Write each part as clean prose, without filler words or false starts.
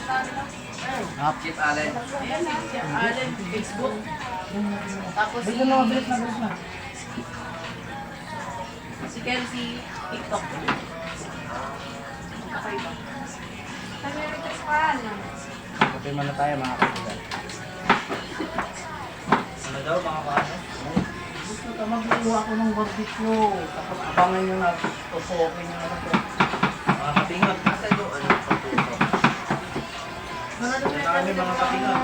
Chip Allen. Ayan na, si Allen, Facebook. Tapos si... Bilis na. Si Kelsey, TikTok. Okay ba? Kapit muna tayo mga kapatid. Ano daw mga kaano? Gusto ka magluwa ako ng barbecue. Tapos abangan nyo na, tusokin nyo na ito. Mga kapingot. Asa yung ano? Pagputo. Marami mga kapingot.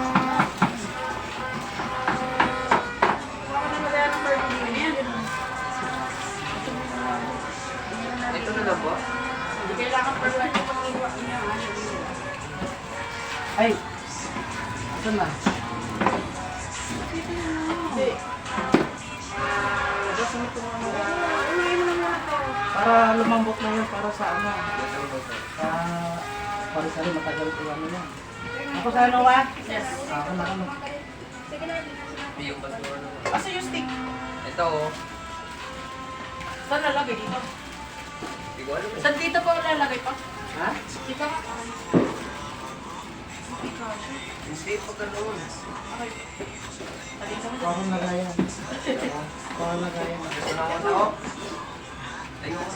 Ito na lang po. Hindi kailangan pa rin yung pag-iwa niya. Ay! Asan na? Hindi. Para lumambot na yun para sa ano. Sa parisari matagal ko ano yan. Ako sa ano wa? Yes. Ako na ano. Yung basura. Asa yung stick? Ito oh. Saan lalagay dito? Hindi ko alam. Saan dito pa lalagay pa? Ha? Dito ka. Hindi pa ganoon. Okay. Dito mo. Parang nagayan. Parang nagayan. Unawan ako. Ayoko.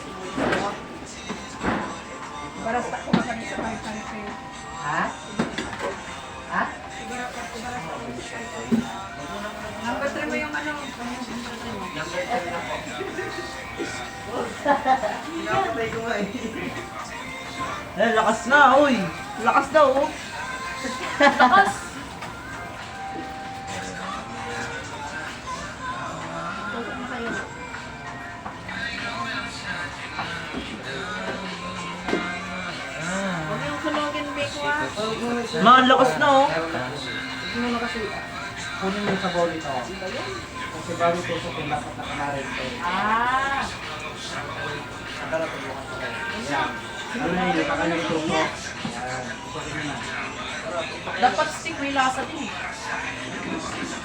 Para sa ko kami sa pang-pang. Ha? Ha? Number 3 mo yung ano? Number 10 na po. Pinapatay ko nga eh. Eh, lakas na, uy! Lakas daw, oh! Lakas! Huwag yung sunogin, Beko, ah. Man, lakas na, oh! Meron na po. Hindi mo na kasi, kunin mo yung sabaw dito, oh. Kasi bago tusok yung dapat nakamarin ko. Ah! Ang tara, tulungan ko kayo. Yan. Ano na yun, baka na itusok. Yan, tusokin mo na. Dapat stick may lasa din eh.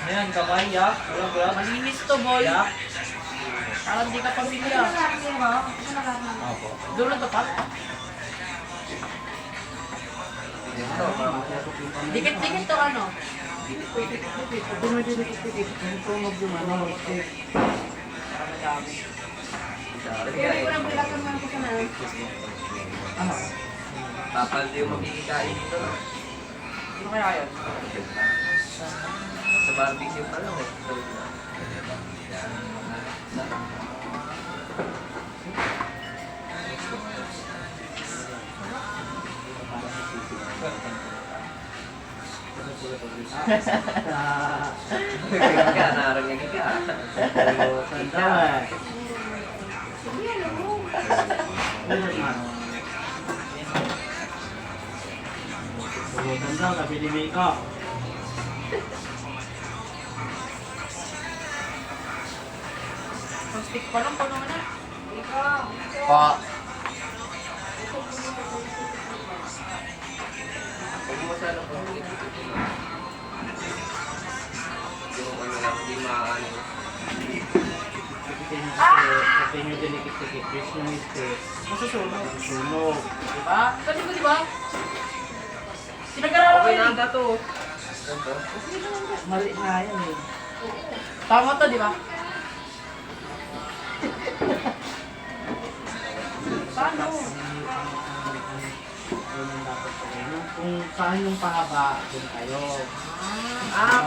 Ayan, kamay, yak. Walang grab. Malinis to, boy. Yak. Parang di ka pamilya. Opo. Dulo to pa? Ito, ma'am. Dikit-dikit to ano? Ito mo dikit-dikit. Yung tunog yung ano, stick. Parang madami. Ano? Tapal din yung magkikikain dito. Ano kaya yun? Sa barbecue pa lang eh. Ka, narangin ka. Tanda. Bubutan daw, kabili ko. Ang stick pa lang, paano na? Pa. Huwag mo masyadong pag-ikot ito. Yung ano lang, hindi maano. Kasi nyo dinikit-tikit, wish nyo mistake. Masusunog. Sunog. Diba? Kasi ko, diba? Pinag-aralan ko Okay yun na eh. ata to. Ganto. Mali nga yan eh. Tama to, diba? Paano? Yung dapat ko. Kung saan yung pahaba, dun kayo.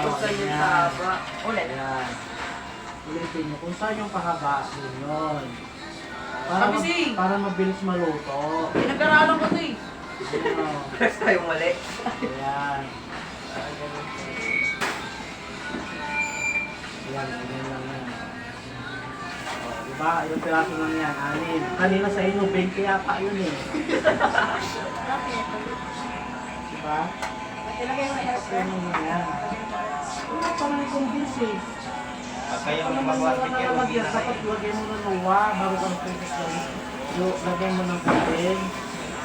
Kung saan yung taba. Ulit. Ayan. Ulitin nyo, kung saan yung pahaba, yun yun. Kamising. Para mabilis maluto. Pinag-aralan ko to eh. Ano? Press tayong mali. Ayan. Ayan, ganyan lang yan. O, diba? Yung piraso lang yan, 6. Kanina sa inyo, 20 yata yun eh. Diba? Ilagay mo na Ano na yan? Wala pa na i-convince eh. Kayo Ano naman wala na lalagyan, dapat lagyan mo ng luwa bago ka nag-convince lang. Lagyan mo ng kain.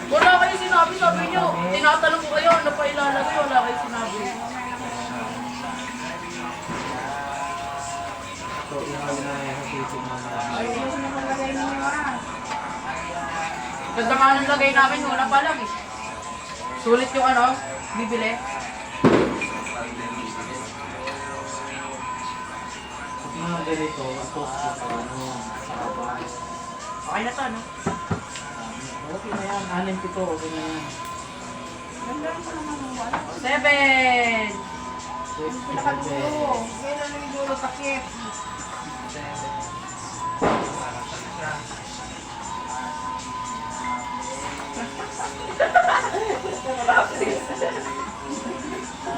Wala kayo sinabi, sabi nyo. Tinatanong ko kayo, ano pa ilalagay, wala kayo sinabi. So, ihaw na yung sisig mo na. Ganda nga ng lagay namin, una pa lang eh. Sulit yung ano, Bibili? Pag mga ganito, ang post ko sa ano, sa kapan. Okay na to, no? Okay na yan, 6-7, okay na yan. Ganda ko naman ng wala. 7! 6-7. Nakagulo. Ngayon ano yung gulo, takip.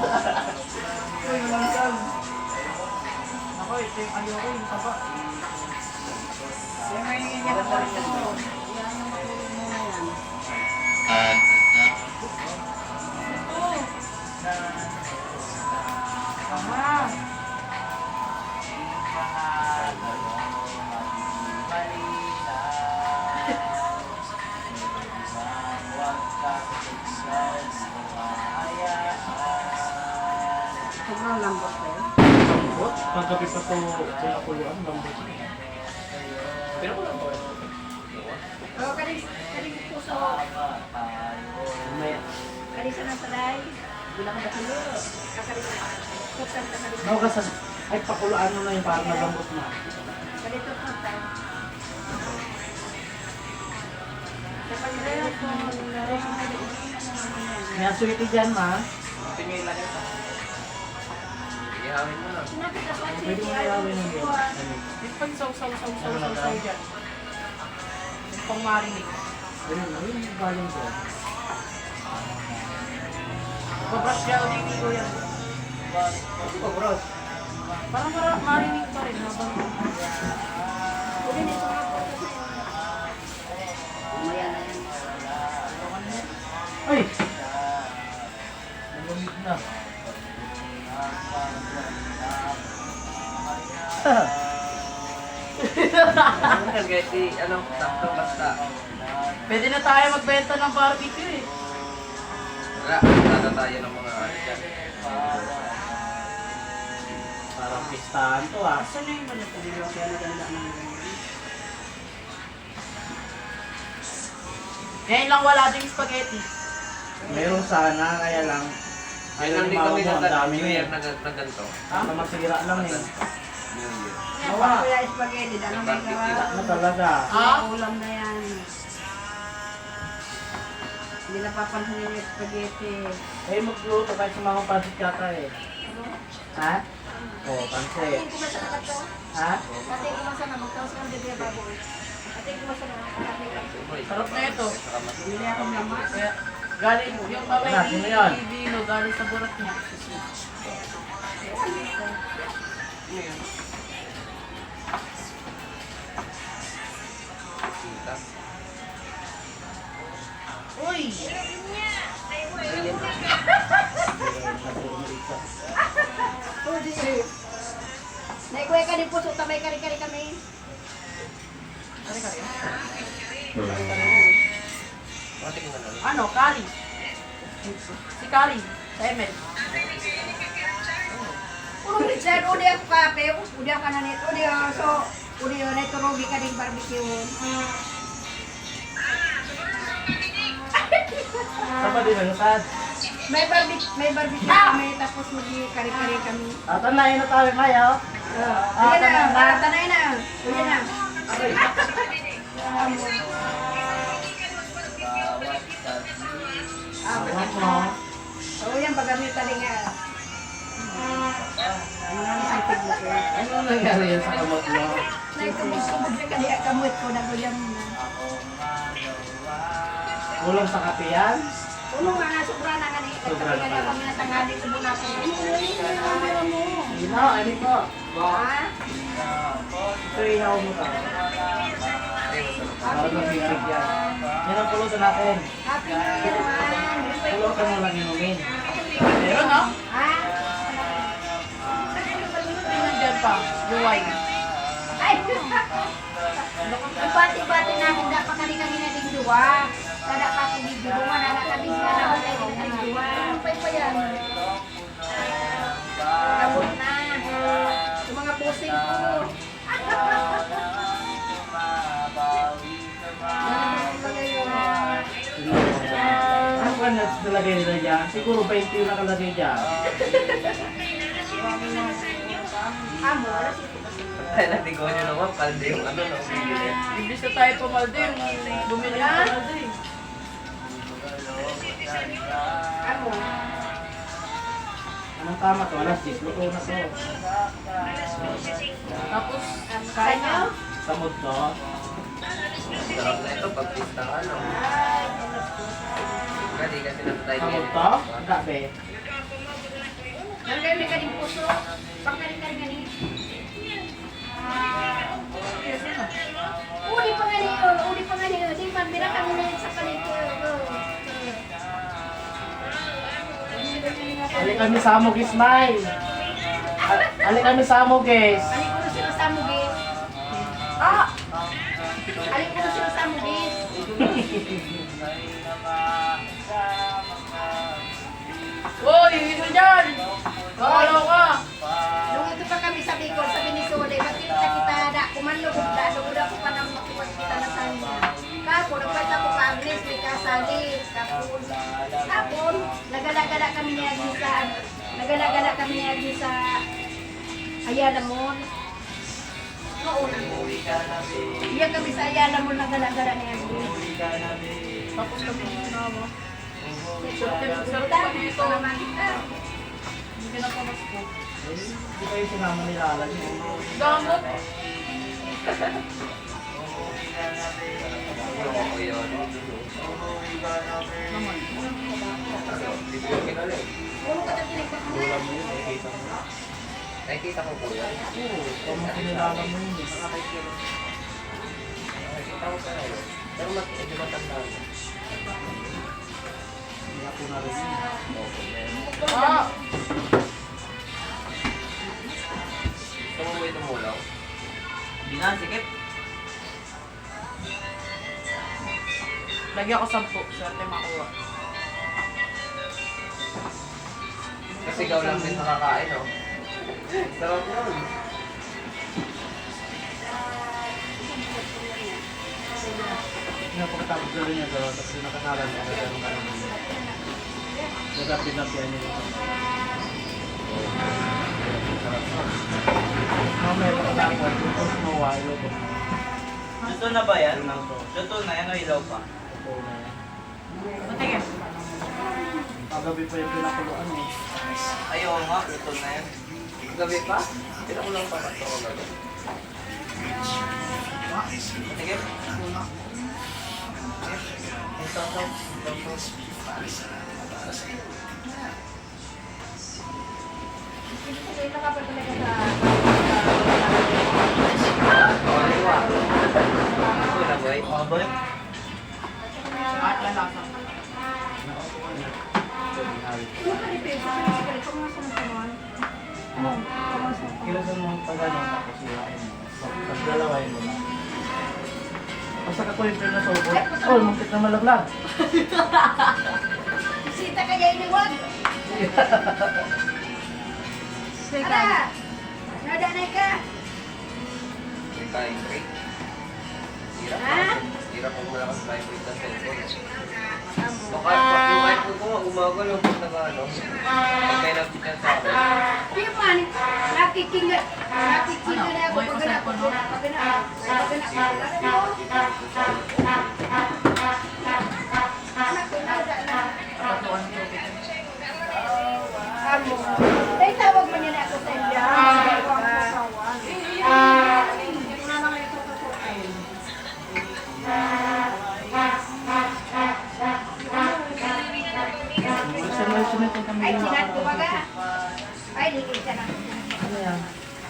Uy, walang sal. Ako, ito yung ayoko yung taba. Yung may nangyayari na po ito. Yan yung tulog mo na yan. Tama. Sobrang lambot na yun. Lambot? Kagabi pa to pinakuluan, lambot. Pero ko lang ba? Oh, kaling puso. May, Kaling sa nasalay. Bilang ka dahilo. Kakaling pusan ka kaling. naugasan, ay pakuluan mo na yung parang nalambot na. Kaling ito punta. Kapag reo po, May aswiti dyan, ma. Tingin lang ito. Ihawin mo lang. sinabi ka pa Pwede mo nayawin ng yun. Yung pang saw dyan. Yung pang marinig. Ganun na, yun yung galing dyan. Babrush siya ulit ko yan. Hindi ko, bros. Parang marinig pa rin habang Uli nito nga po kasi. Umaya na yan. Ay! Nalamig na. Kasi, ano, sakto basta. pwede na tayo magbenta ng barbecue eh. Wala, nata tayo ng mga dyan. Parang pistahan to ah. Saan na yung manipulyo? Kaya naganda ng ngayon lang wala ding spaghetti. Meron sana, kaya lang. Ay, Ayaw nandito ni kami Mama mo, ang na dami New na Year eh. na ganito. Baka masira lang eh. New Year. Yan pa kuya spaghetti. Ano may gawa? Ano talaga? Ha? Ulam na yan. Hindi napapansin yung spaghetti. Eh, magluto kahit sa mga pansit kata eh. Ha? Oo, pansit. Ating kumasa na to. Ha? Ating kumasa na. Magtawas kang bibya baboy. Ating kumasa na. Sarap na ito. Bili akong lamas. Kaya, galing yung babay Ano, sino yan? ni Vino, galing sa burat niya. Uy! Naikuha ka din puso. Tabay kari-kari kami. Kari-kari. Matik mo na. Ano? Kali. Si Kali. Sa ML. Puro Richard, udi ako kape. Udi ako kananit. Udi ako. So, udi ako na iturugi ka din barbecue. Saan ba din ang sad? May barbecue kami. Tapos kari-kari kami. Tanayin na tayo kayo. Sige na. Tanay na. Udi na. Awan mo. Oo yan, bagamit tali nga. Ano nga isang tigla ko. Ano nangyari yan sa kamot mo? Naikubog-kubog na kaya kamot ko. Nagulyan mo na. Kulang sa kape yan? Uno nga na, sobra na nga ni. Sobra na Kaya pala. kami natangali ko muna ko. Ano yung camera mo? Hindi na, ano po? Ha? Ito ihaw mo ka. Para mabibig yan. Yan ang pulutan natin. Happy New Year naman. Pulutan mo lang inumin. Meron ha? Ha? Yung nandyan pa. Yung wine. Ay! Ibati-bati na ako. Dapat kami na din duwa. Kada pa ako di duwa. Nana kami na naman tayo din duwa. Pay pa yan. Kabot na. Yung mga posing ko. Ano ba yun? Ano ba na nilagay nila dyan? dyan. Siguro 20 yung nakalagay dyan. Amor. Kaya natin ko nyo naman, palde yung ano, no? Imbis na tayo pumalde, bumili ng pumalde. Amor. Anong tama to? Alas 10. Luto na to. Tapos, Kain nyo? Samod to. Sarap na ito pag pista ka, no? Kasi natatay Samod to? Gabi. Nandun may kaning puso. Pangkaling-kaling. Uli pa nga niyo. Uli pa nga niyo. Di magbira kami na sa palito. Alik kami sa amog, Ismail. Alik kami sa amog, guys. Alik ko na sila sa mugis. ah! Alik ko na sila sa mugis. Hoy, ito dyan! Kakalaw ka! Nung ito pa kami sa Bicol, sa Venezuela, makita kita da, kumanlugod da, lugod ako pa nang makuha kita na sa niya. Kapon, nagpata ko ka Agnes, may kasalis, kapon, nagala-gala kami ni Agnes sa, nagala-gala kami ni Agnes sa Ayala Mall. Noon, iya kami sa Ayala Mall, nagala-gala ni Agnes. Tapos kami yung nawa. Sarap pa dito. Hindi na pa mas po. Hindi kayo sinama nila Alan. Gamot! Yung ako yun. Naman. Hindi ko kinalit. Puno ka na pinagpapalala. Ulam mo yun, nakikita mo. Nakikita ko po yan. Oo, kung kinilala mo yun. Nakikita ko sa yun. Pero medyo matanda. Hindi ako na rin yun. Ah! Gusto mo ba ito mulaw? Hindi na, sikip. Lagyan ko 10. Swerte makuha. Kasi ikaw lang din nakakain, no? Sarap yun. Pagkatapos na rin niya, tapos yung nakasalan niya, kasi anong kalang niya. Nagapin-napian niya yung mamaya pagkatapos, tapos mawalo ko. Luto na ba yan? Luto na yan o ilaw pa? Ito na yan. Matingin. Pagabi pa yung pinakuluan eh. Ayaw nga, luto na yan. Gabi pa? Hindi ko lang pa ito ko gabi. Sige. Ito. Hindi ko nakapal talaga sa... Kaliwa. Ito na, boy. Mga boy. At lalasa. Ano ka rin peso? Kung mga sunod-sunod. Kilasan mo ang pagano, tapos ilain mo. Tapos dalawain mo na. Basta ka ko yung pinasoko. Oh, mungkit na malaglag. Sita ka dyan iwag. Ara! Nadanay ka. May kain break. Hirap Ha? Hirap kung malakas tayo break na cellphone. Baka yung iPhone ko nga umagal yung pag nag-ano. Pag may nag-chat sa akin. Di ba? Nakikinga na ako. Pagana ko. Anak ko na Amo. Dahil tawag mo niya na ako sa inyo. Sunod-sunod yung kami Ay, yung sinat ko mga baga. Ay, ligid ka na. Ano yan?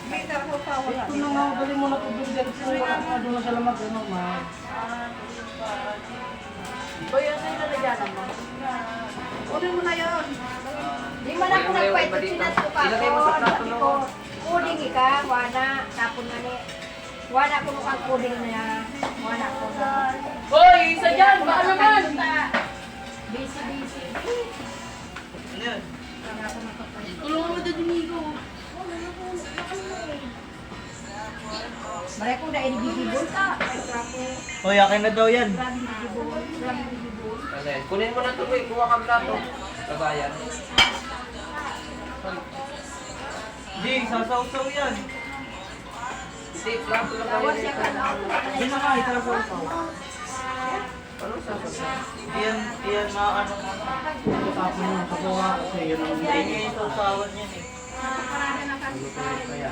May tawag pa ako. Ito na nga, dali mo na tubig dyan. Kasi wala ka doon na sa lamag. Ano, ma? Boy, ano yung lalagyan mo? Kunin mo na yun. Di man ako nagkwento, sinat ko pa Ilagay mo ako. sa plato, Sabi no? ko, kuding ika, wana, tapon nga ni. Wana ko mukhang kuding niya. Wana ko na. Hoy, isa dyan! Baka naman! Busy. Ano yun? Tulungan mo dyan, Domingo. Mara ko na inibigibol ka. Ay, trapo. Hoy, akin na daw yan. Grabe bigibol. Ano yan? Kunin mo na ito, boy. Kuha kang plato. Kabayan. Jing, sasaw-saw yan. Hindi, plato na Tawas kayo siya dito. ka na. Hindi na nga, itasaw-saw. Ano sasabihin? Iyan maano mo. Tapos yung kakuha kasi yun ang Hindi niya yung sausawan yan eh. Parada na kasi kaya.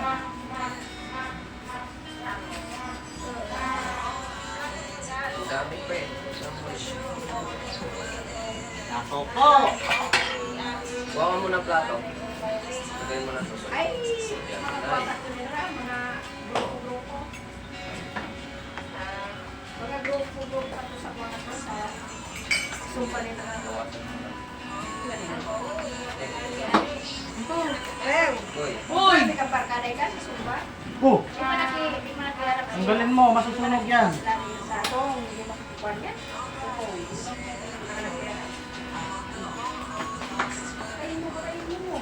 Ang dami pa eh. Nako po! Buka mo ng plato. Lagay mo na susunod. Ay, Yan, mga ay. bata ko nila, mga grupo-grupo. Mga grupo-grupo ako sa mga sa sumpa nila. Bawasan mo na. Well, Uy. Uy! may kaparkaday ka sa sumpa. Oh! Di mo nakiharap Ang galing mo, masusunog yan. Sa atong, hindi makikuan yan. Kain mo.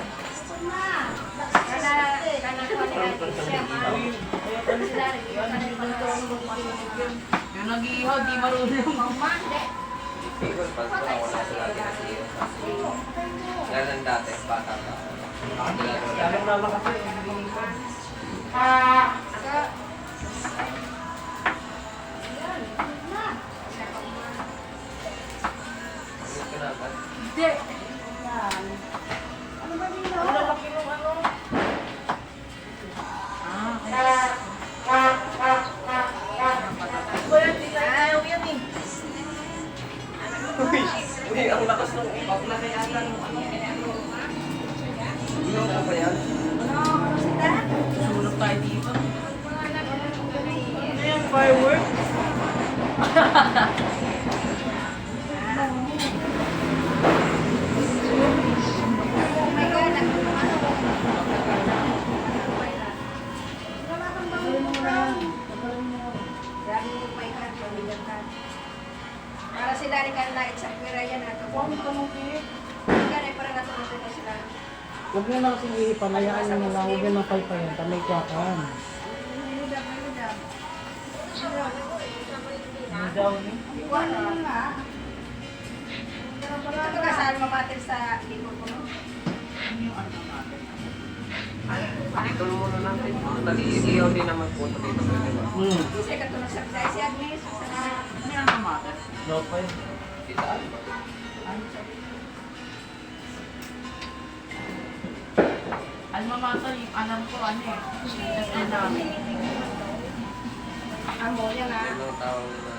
Saan na? Kana kuan ni siya, ma. Sila rin, yung kanang pagtulong masunog yun. Yung nag-iihaw, di marunong. Mama, hindi. Tigol, pag wala ko na sila kinasiyo. Ganun dati, bata pa. Galing naman kasi. Saka, yan, na. Ano ka na ba? Hindi. Yan. Ano ba nila? Uy, ang lakas ng ipak na kaya yan. Ano ka ba yan? Ano sila? Susulog tayo dito. Ano yan, fireworks? Oh my God, para sila rin kan na sa pera yan ha. Kapag ganay para natulog na sila. Huwag nyo na kasi ipanayaan nyo na lang. Huwag nyo ng paypayan. Tamay kwakan. Minudab. Ang daw ni. Wala nga. Ito ba kasal mamatil sa likod ko no? Dito muna natin. Nag-iiyaw din naman po ito dito. Kasi katulog sa Pizay si Agnes. Ano yung namate? Daw pa yun. Dito ano ba? Alma mater, yung alam ko ano eh. Kasi namin. Amo yan ha. Ano ang tawag na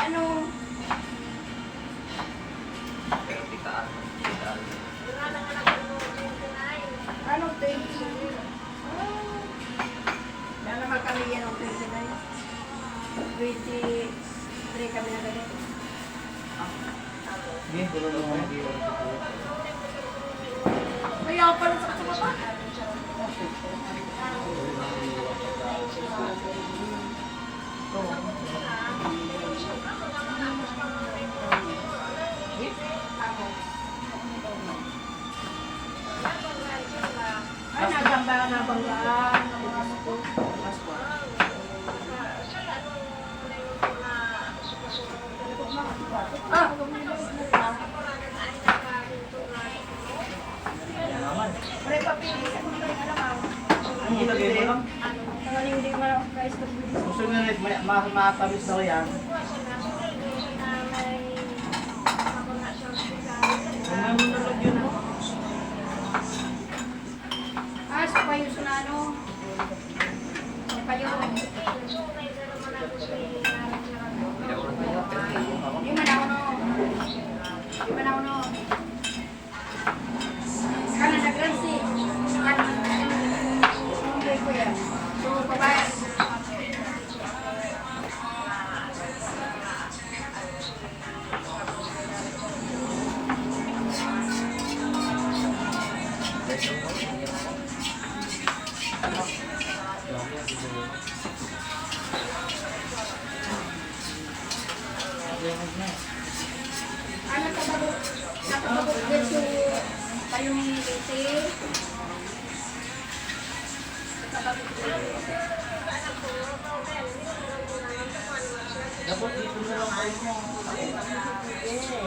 Ano? pero titaan. Titaan. Ano 20? Yan naman kami yan ng 29. 23 kami na ganito. Hindi, gulong mo. Kaya pala sa kasama. Ay, nagamba ng mga suko. Pre, papilisan mo tayo alam mo. Ang ilagay mo lang. Ang hindi mo lang guys pagbilis. Gusto nyo rin, matamis daw yan. Ang mo nalagyan mo. Ah, sa payo na ano. Sa payo. Hindi ako nagkaya. Pero hindi ko hawak. Di man ako no. Di man ako no. Kana na gransi. Kana. Okay ko yan. So, bye-bye. Ano nakababog din yung payong liti. Dapat dito na lang kayo mo. Magaling mo dito.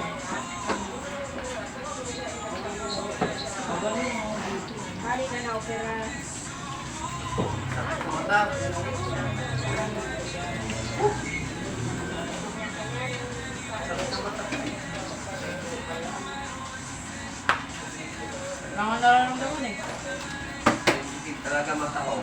Bali na na-opera. Sakit sa mata. Sakit sa mata. Mga nararamdaman eh. Sensitive talaga mata ko.